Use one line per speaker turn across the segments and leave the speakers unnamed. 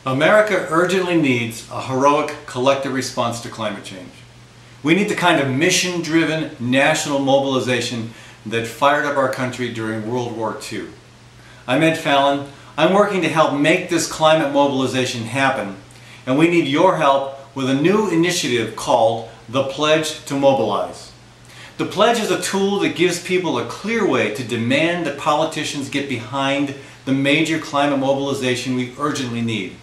America urgently needs a heroic collective response to climate change. We need the kind of mission-driven national mobilization that fired up our country during World War II. I'm Ed Fallon. I'm working to help make this climate mobilization happen, and we need your help with a new initiative called the Pledge to Mobilize. The Pledge is a tool that gives people a clear way to demand that politicians get behind the major climate mobilization we urgently need.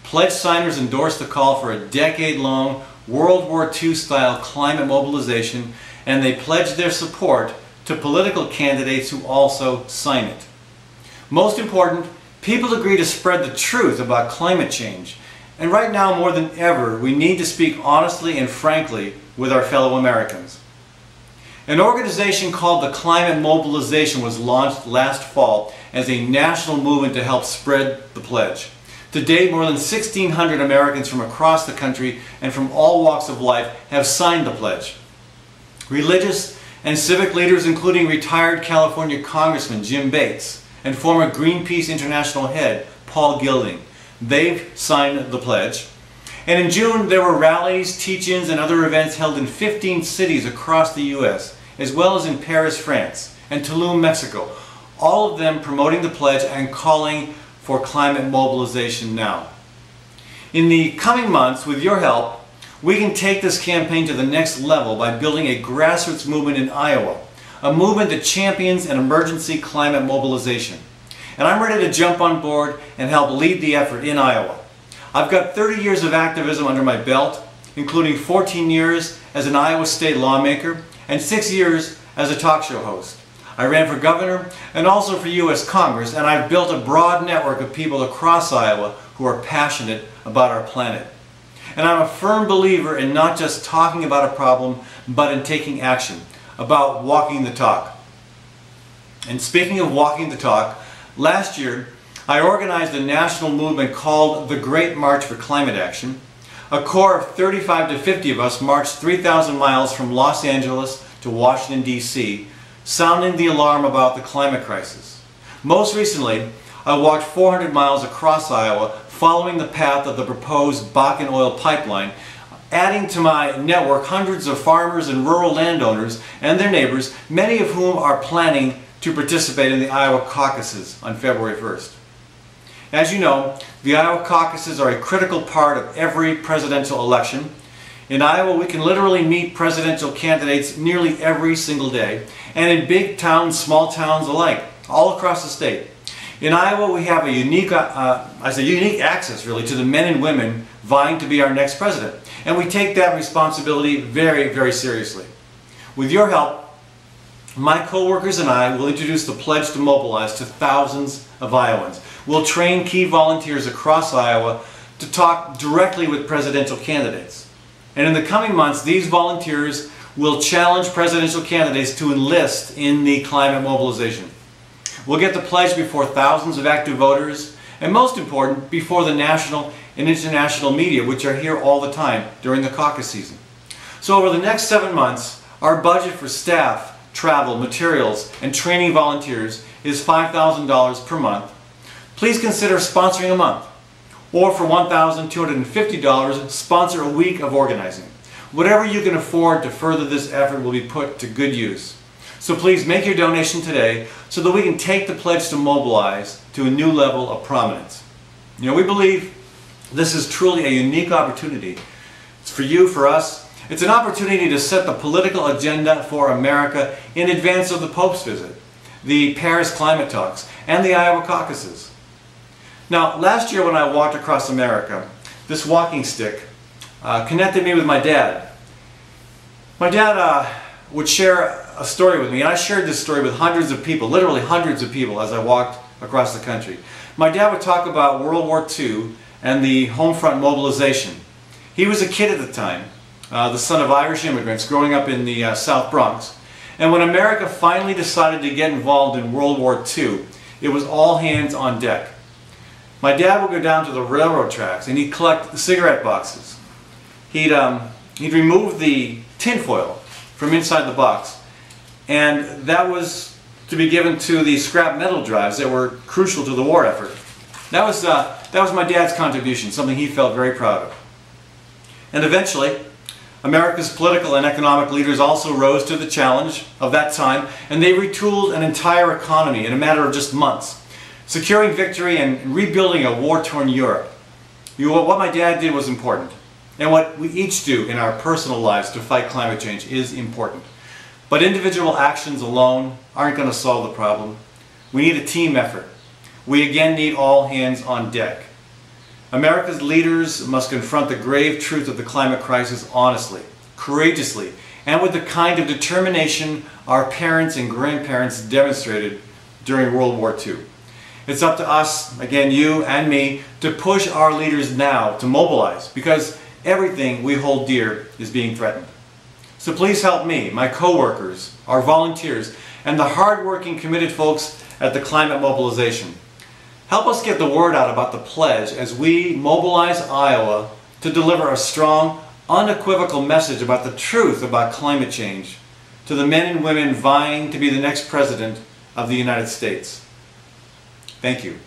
Pledge signers endorsed the call for a decade-long World War II-style climate mobilization, and they pledged their support to political candidates who also sign it. Most important, people agree to spread the truth about climate change. And right now, more than ever, we need to speak honestly and frankly with our fellow Americans. An organization called the Climate Mobilization was launched last fall as a national movement to help spread the pledge. To date, more than 1,600 Americans from across the country and from all walks of life have signed the pledge. Religious and civic leaders, including retired California Congressman Jim Bates and former Greenpeace International head Paul Gilding, they've signed the pledge. And in June, there were rallies, teach-ins, and other events held in 15 cities across the U.S., as well as in Paris, France, and Tulum, Mexico, all of them promoting the pledge and calling for climate mobilization now. In the coming months, with your help, we can take this campaign to the next level by building a grassroots movement in Iowa, a movement that champions an emergency climate mobilization. And I'm ready to jump on board and help lead the effort in Iowa. I've got 30 years of activism under my belt, including 14 years as an Iowa state lawmaker and 6 years as a talk show host. I ran for governor and also for U.S. Congress, and I've built a broad network of people across Iowa who are passionate about our planet. And I'm a firm believer in not just talking about a problem, but in taking action, about walking the talk. And speaking of walking the talk, last year I organized a national movement called the Great March for Climate Action. A core of 35 to 50 of us marched 3,000 miles from Los Angeles to Washington, D.C., sounding the alarm about the climate crisis. Most recently, I walked 400 miles across Iowa, following the path of the proposed Bakken oil pipeline, adding to my network hundreds of farmers and rural landowners and their neighbors, many of whom are planning to participate in the Iowa caucuses on February 1st. As you know, the Iowa caucuses are a critical part of every presidential election. In Iowa, we can literally meet presidential candidates nearly every single day, and in big towns, small towns alike, all across the state. In Iowa, we have a unique access, really, to the men and women vying to be our next president, and we take that responsibility very, very seriously. With your help, my co-workers and I will introduce the Pledge to Mobilize to thousands of Iowans. We'll train key volunteers across Iowa to talk directly with presidential candidates. And in the coming months, these volunteers will challenge presidential candidates to enlist in the climate mobilization. We'll get the pledge before thousands of active voters, and most important, before the national and international media, which are here all the time during the caucus season. So over the next 7 months, our budget for staff, travel, materials, and training volunteers is $5,000 per month. Please consider sponsoring a month, or for $1,250, sponsor a week of organizing. Whatever you can afford to further this effort will be put to good use. So please make your donation today so that we can take the Pledge to Mobilize to a new level of prominence. You know, we believe this is truly a unique opportunity. It's for you, for us. It's an opportunity to set the political agenda for America in advance of the Pope's visit, the Paris climate talks, and the Iowa caucuses. Now, last year when I walked across America, this walking stick connected me with my dad. My dad would share a story with me, and I shared this story with hundreds of people, literally hundreds of people, as I walked across the country. My dad would talk about World War II and the home front mobilization. He was a kid at the time, the son of Irish immigrants growing up in the South Bronx. And when America finally decided to get involved in World War II, it was all hands on deck. My dad would go down to the railroad tracks and he'd collect the cigarette boxes. He'd remove the tinfoil from inside the box, and that to be given to the scrap metal drives that were crucial to the war effort. That was That was my dad's contribution, something he felt very proud of. And eventually, America's political and economic leaders also rose to the challenge of that time, and they retooled an entire economy in a matter of just months, securing victory and rebuilding a war-torn Europe. What my dad did was important, and what we each do in our personal lives to fight climate change is important. But individual actions alone aren't going to solve the problem. We need a team effort. We again need all hands on deck. America's leaders must confront the grave truth of the climate crisis honestly, courageously, and with the kind of determination our parents and grandparents demonstrated during World War II. It's up to us, again you and me, to push our leaders now to mobilize, because everything we hold dear is being threatened. So please help me, my co-workers, our volunteers, and the hard-working, committed folks at the Climate Mobilization. Help us get the word out about the pledge as we mobilize Iowa to deliver a strong, unequivocal message about the truth about climate change to the men and women vying to be the next president of the United States. Thank you.